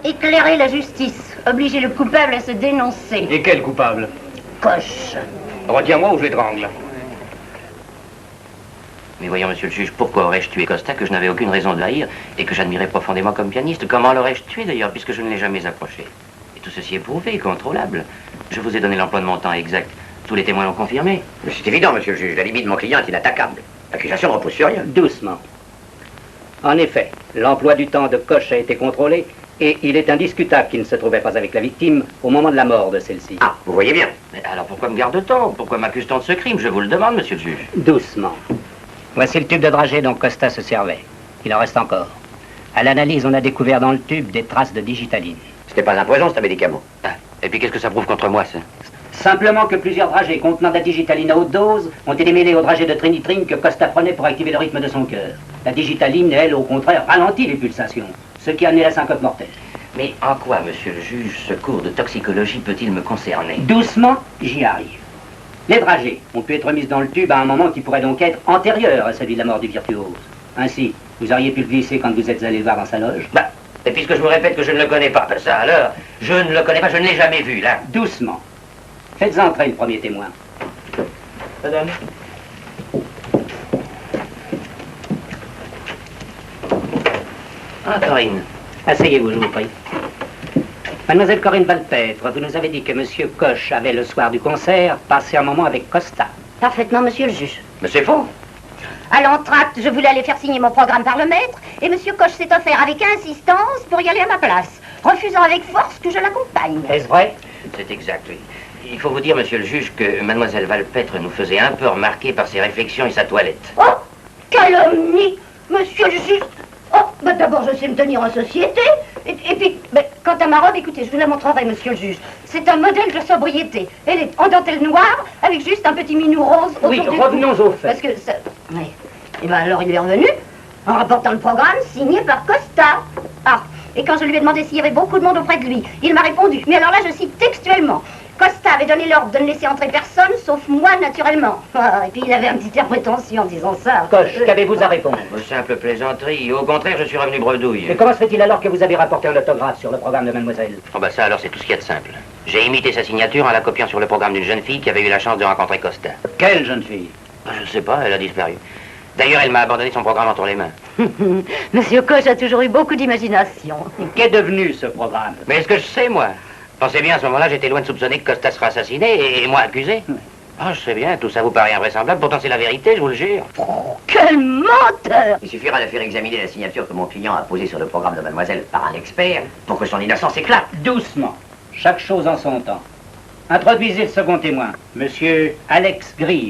Éclairer la justice, obliger le coupable à se dénoncer. Et quel coupable? Coche. Retiens-moi ou je l'étrangle. Mais voyons, monsieur le juge, pourquoi aurais-je tué Costa que je n'avais aucune raison de haïr et que j'admirais profondément comme pianiste? Comment l'aurais-je tué d'ailleurs, puisque je ne l'ai jamais approché? Et tout ceci est prouvé, contrôlable. Je vous ai donné l'emploi de mon temps exact. Tous les témoins l'ont confirmé. Mais c'est évident, monsieur le juge. La limite de mon client est inattaquable. L'accusation ne repose sur rien. Doucement. En effet, l'emploi du temps de Coche a été contrôlé et il est indiscutable qu'il ne se trouvait pas avec la victime au moment de la mort de celle-ci. Ah, vous voyez bien. Mais alors pourquoi me garde-t-on? Pourquoi m'accuse-t-on de ce crime? Je vous le demande, monsieur le juge. Doucement. Voici le tube de dragée dont Costa se servait. Il en reste encore. À l'analyse, on a découvert dans le tube des traces de digitaline. C'était pas un poison, c'est un médicament. Ah, et puis qu'est-ce que ça prouve contre moi, ça? Simplement que plusieurs dragées contenant de la digitaline à haute dose ont été mêlés aux dragées de trinitrine que Costa prenait pour activer le rythme de son cœur. La digitaline, elle, au contraire, ralentit les pulsations, ce qui a amené la syncope mortelle. Mais en quoi, monsieur le juge, ce cours de toxicologie peut-il me concerner? Doucement, j'y arrive. Les dragées ont pu être mises dans le tube à un moment qui pourrait donc être antérieur à celui de la mort du virtuose. Ainsi, vous auriez pu le glisser quand vous êtes allé le voir dans sa loge. Bah, et puisque je vous répète que je ne le connais pas, ben ça alors, je ne le connais pas, je ne l'ai jamais vu, là. Doucement. Faites entrer le premier témoin. Madame. Ah, Corinne. Asseyez-vous, je vous prie. Mademoiselle Corinne Valpêtre, vous nous avez dit que Monsieur Coche avait, le soir du concert, passé un moment avec Costa. Parfaitement, monsieur le juge. Mais c'est faux. À l'entracte, je voulais aller faire signer mon programme par le maître, et monsieur Coche s'est offert avec insistance pour y aller à ma place, refusant avec force que je l'accompagne. Est-ce vrai? C'est exact, oui. Il faut vous dire, monsieur le juge, que mademoiselle Valpêtre nous faisait un peu remarquer par ses réflexions et sa toilette. Oh, calomnie, monsieur le juge. Oh, bah d'abord, je sais me tenir en société. Et puis, bah, quant à ma robe, écoutez, je vous la montrerai, monsieur le juge. C'est un modèle de sobriété. Elle est en dentelle noire, avec juste un petit minou rose autour Oui, du cou. revenons au fait. Parce que ça... Oui. Et ben alors, il est revenu, en rapportant le programme signé par Costa. Ah, et quand je lui ai demandé s'il y avait beaucoup de monde auprès de lui, il m'a répondu. Mais alors là, je cite textuellement. Costa avait donné l'ordre de ne laisser entrer personne, sauf moi, naturellement. Ah, et puis il avait un petit air prétentieux en disant ça. Coche, qu'avez-vous à répondre? Simple plaisanterie. Au contraire, je suis revenu bredouille. Mais comment se fait-il alors que vous avez rapporté un autographe sur le programme de mademoiselle? Oh bah ça alors c'est tout ce qu'il y a de simple. J'ai imité sa signature en la copiant sur le programme d'une jeune fille qui avait eu la chance de rencontrer Costa. Quelle jeune fille? Je ne sais pas, elle a disparu. D'ailleurs, elle m'a abandonné son programme entre les mains. Monsieur Coche a toujours eu beaucoup d'imagination. Qu'est devenu ce programme? Mais est-ce que je sais, moi? Pensez bien, à ce moment-là, j'étais loin de soupçonner que Costa sera assassiné et moi accusé. Ah, je sais bien, tout ça vous paraît invraisemblable, pourtant c'est la vérité, je vous le jure. Oh, quel menteur! Il suffira de faire examiner la signature que mon client a posée sur le programme de mademoiselle par un expert pour que son innocence éclate. Doucement. Chaque chose en son temps. Introduisez le second témoin, monsieur Alex Grieve.